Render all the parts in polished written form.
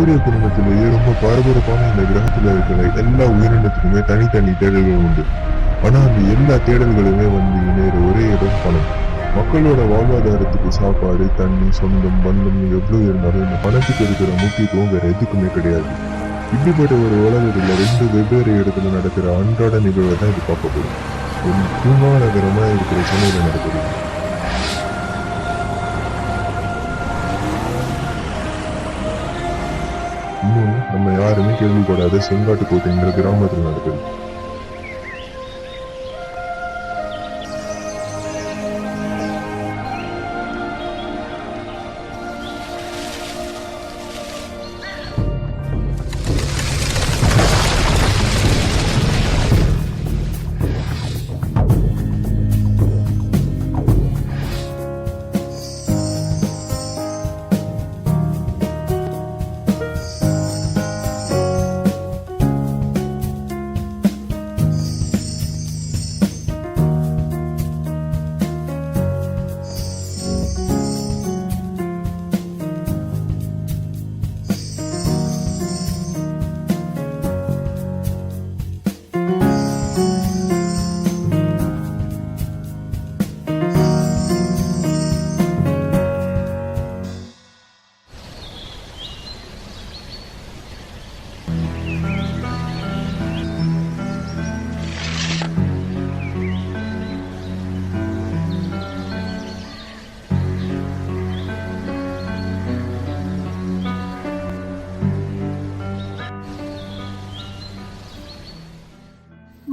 சூரிய குடும்பத்திலேயே ரொம்ப பரபரப்பான இந்த கிரகத்துல இருக்கிற எல்லா உயிரினத்துக்குமே தனித்தனி தேடல்கள் உண்டு. ஆனா அந்த எல்லா தேடல்களுமே இணைகிற ஒரே இடம் பணம். மக்களோட வாழ்வாதாரத்துக்கு சாப்பாடு, தண்ணி, சொந்தம், பந்தம் எவ்வளவு இருந்தாலும் இந்த பணத்துக்கு இருக்கிற முக்கியத்துவம் வேற எதுக்குமே கிடையாது. இப்படிப்பட்ட ஒரு உலகத்துல ரெண்டு வெவ்வேறு இடத்துல நடக்கிற அன்றாட நிகழ்வை தான் இது பார்க்க போறோம். ஒரு தூங்கா நகரமா இருக்கிற சென்னையில நடக்குது. இன்னும் நம்ம யாருமே கேள்விப்படாத செங்காட்டுக்கோட்டைங்கிற கிராமத்துல நடக்குது.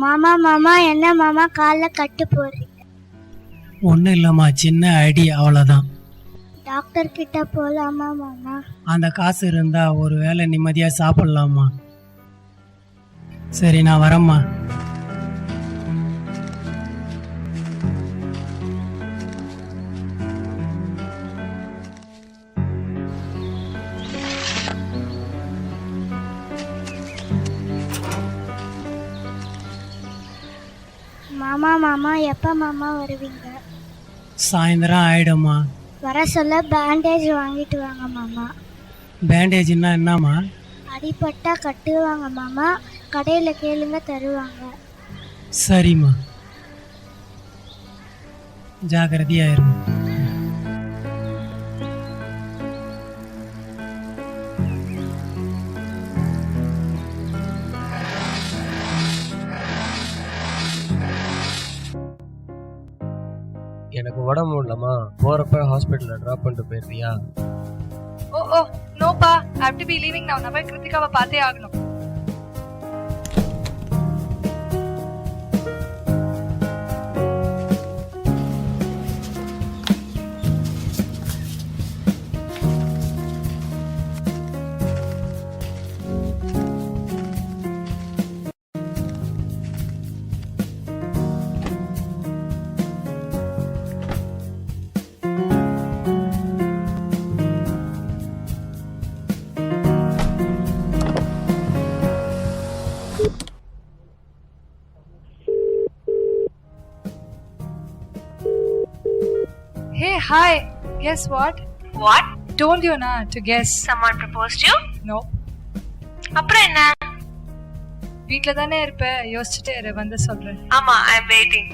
மாமா மாமா என்ன மாமா கால்ல கட்டு போடுறீங்க? ஒன்றும் இல்லைம்மா, சின்ன அடி, அவ்வளோதான். டாக்டர் கிட்ட போலாமா மாமா? அந்த காசு இருந்தா ஒரு வேளை நிம்மதியாக சாப்பிட்லாமா? சரி, நான் வரேம்மா. மாமா மாமா எப்ப மாமா வருவீங்க? சாயந்தரம் ஆயிடும்மா. வர சொல்ல பேண்டேஜ் வாங்கிட்டு வாங்க மாமா. பேண்டேஜ்னா என்னம்மா? அடிப்பட்டா கட்டுவாங்க மாமா, கடையில கேளுங்க தருவாங்க. சரிம்மா, ஜாக்கிரதையா இருங்க. எனக்கு உடம்பு முடியலமா, போறப்ப ஹாஸ்பிட்டல்ல டிராப் பண்ணிட்டு போயிருவியா? ஓ நோப்பா, I have to be leaving now. நான் போய் கிருத்திகாவை பார்த்தே ஆகணும். Hey, hi. Guess what? What? Told you na to guess. Someone proposed you? No. அப்புறம் என்ன? வீட்ல தானே இருப்ப, யோசிச்சுட்டே இரு, வந்து சொல்றேன். ஆமா, I am waiting.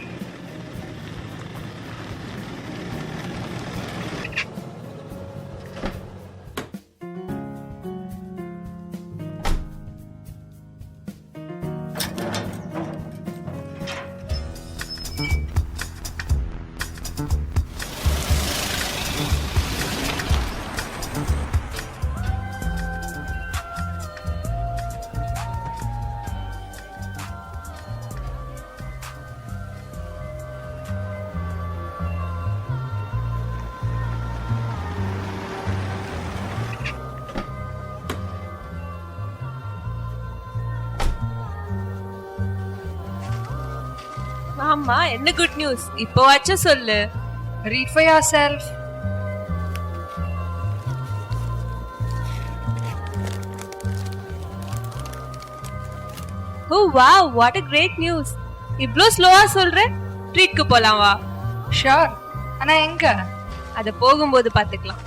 ஆமா, என்ன குட் நியூஸ்? இப்போ வாச்சு சொல்லு. Read for yourself. Oh wow, what a great news. இவ்ளோ ஸ்லோவா சொல்ற? ட்ரீட்க்கு போலாம் வா. Sure. ஆனா எங்க? அத போகும்போது பாத்துக்கலாம்.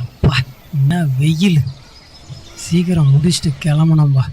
எப்பா என்ன வெயில், சீக்கிரம் முடிச்சுட்டு கிளம்பணும்பா.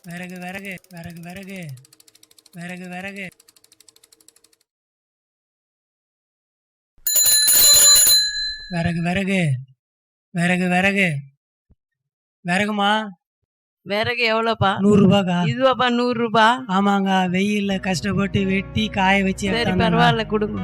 விறகு விறகு விறகு விறகு விறகு விறகு விறகு விறகு விறகு விறகு விறகுமா விறகு எவ்வளோப்பா? 100 ரூபாக்கா. இதுவாப்பா 100 ரூபா? ஆமாங்க, வெயில்ல கஷ்டப்பட்டு வெட்டி காய வச்சு சரி எடுத்தாங்க. பரவாயில்ல கொடுங்க.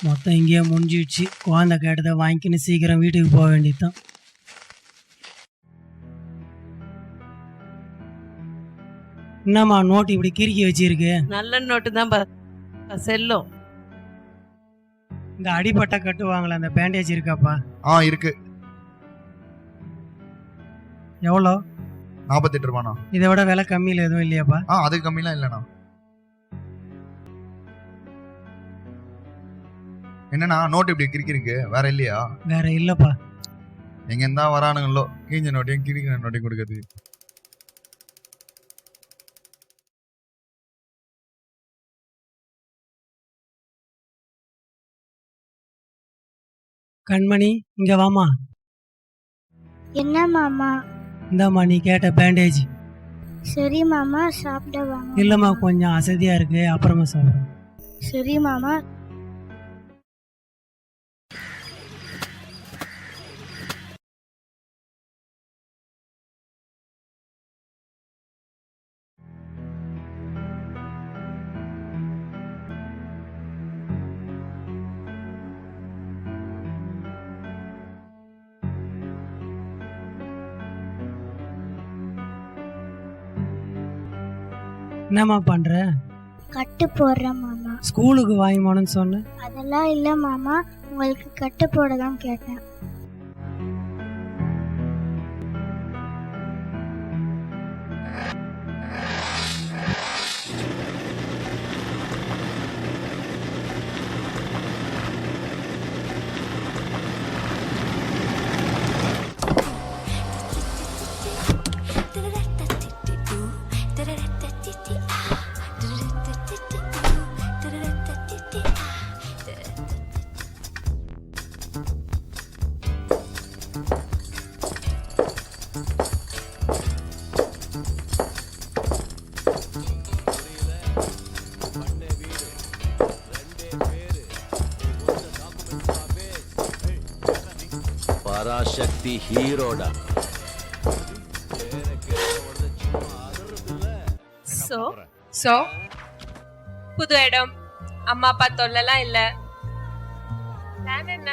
மொத்தம் இங்கேயே முடிஞ்சிடுச்சு. குழந்தை கேட்டதை வாங்கிக்கின்னு சீக்கிரம் வீட்டுக்கு போக வேண்டியதுதான். என்னம்மா நோட்டு இப்படி கிறுக்கி வச்சிருக்கு? நல்ல நோட்டு தான் செல்லும். இந்த அடிபட்டா கட்டுவாங்களே அந்த பேண்டேஜ் இருக்காப்பா? இருக்கு. எவ்வளோ? 48 ரூபாண்ணா. இதை விட விலை கம்மியில் எதுவும் இல்லையாப்பா? அதுக்கு கம்மிலாம் இல்லைண்ணா. என்னண்ணா நோட்டு இப்படி கிறுக்கிருக்கு, வேற இல்லையா? வேற இல்லப்பா. எங்க இருந்தா வரானுங்களோ கீஞ்ச நோட்டையும் கிறுக்கிற நோட்டையும் கொடுக்கறதுக்கு. கண்மணி இங்க வாமா. என்ன மாமா? இந்தாம்மா நீ கேட்ட பேண்டேஜ். சரி மாமா, சாப்பிட வாங்க. இல்லம்மா கொஞ்சம் அசதியா இருக்கு, அப்புறமா சாப்பிடுறேன். சரி மாமா. என்னம்மா பண்ற? கட்டு போடுறேன் மாமா. ஸ்கூலுக்கு வாங்கிமானு சொன்ன. அதெல்லாம் இல்ல மாமா, உங்களுக்கு கட்டு போட தான் கேட்டேன். பராசக்தி ஹீரோடா. So, புது இடம், அம்மா அப்பா தொல்லலாம் இல்ல. பிளான் என்ன?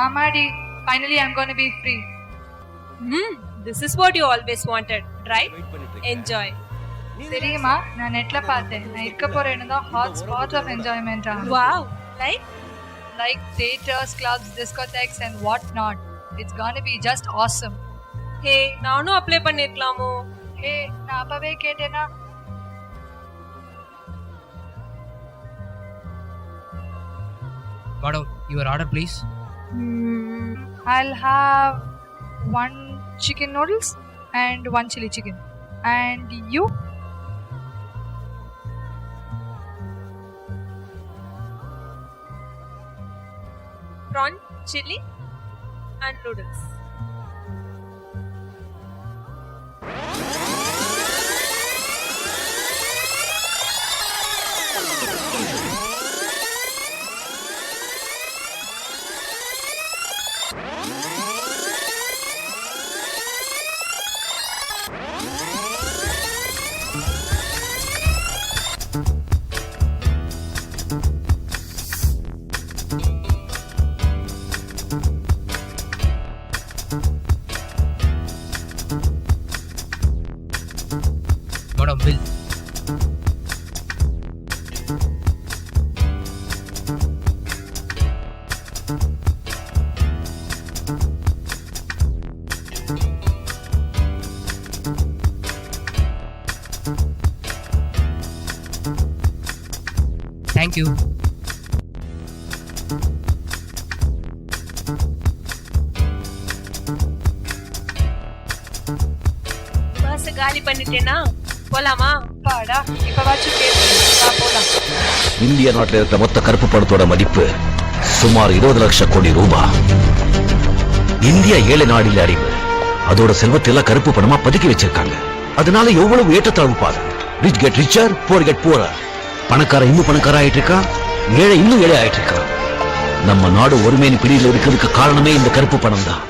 Amadi, finally I'm going to be free. This is what you always wanted, right? Enjoy. தெரியுமா, நான் நெட்ல பார்த்தேன். நான் இருக்க போற இடம் தான் hot spot of enjoyment. Wow, Like theaters, clubs, discotheques and what not. It's going to be just awesome. hey, நானும் அப்ளை பண்ணிருக்கலாமோ? Hey, நான் அப்பவே கேட்டேனா? Madam, your order please. I'll have 1 chicken noodles and 1 chili chicken. And you? Prawn, chili and noodles. Madam, bill. Thank you. Bus காலி பண்ணிட்டேனா? போலாமா? பாடா, இப்பவாச்சும் கேட்டு போலாம். இந்திய நாட்டில் இருக்கிற மொத்த கருப்பு பணத்தோட மதிப்பு சுமார் 20 லட்சம் கோடி ரூபாய். இந்தியா ஏழை நாடில் அறிவு. அதோட செல்வத்தை எல்லாம் கருப்பு பணமா பதுக்கி வச்சிருக்காங்க. அதனால எவ்வளவு ஏற்றத்தாழ்வு பாரு. Rich get richer, poor get poorer. பணக்காரன் இன்னும் பணக்கார ஆயிட்டு இருக்கா, ஏழை இன்னும் ஏழை ஆயிட்டு இருக்கா. நம்ம நாடு ஒருமையின் பிடியில் இருக்கிறதுக்கு காரணமே இந்த கருப்பு பணம் தான்.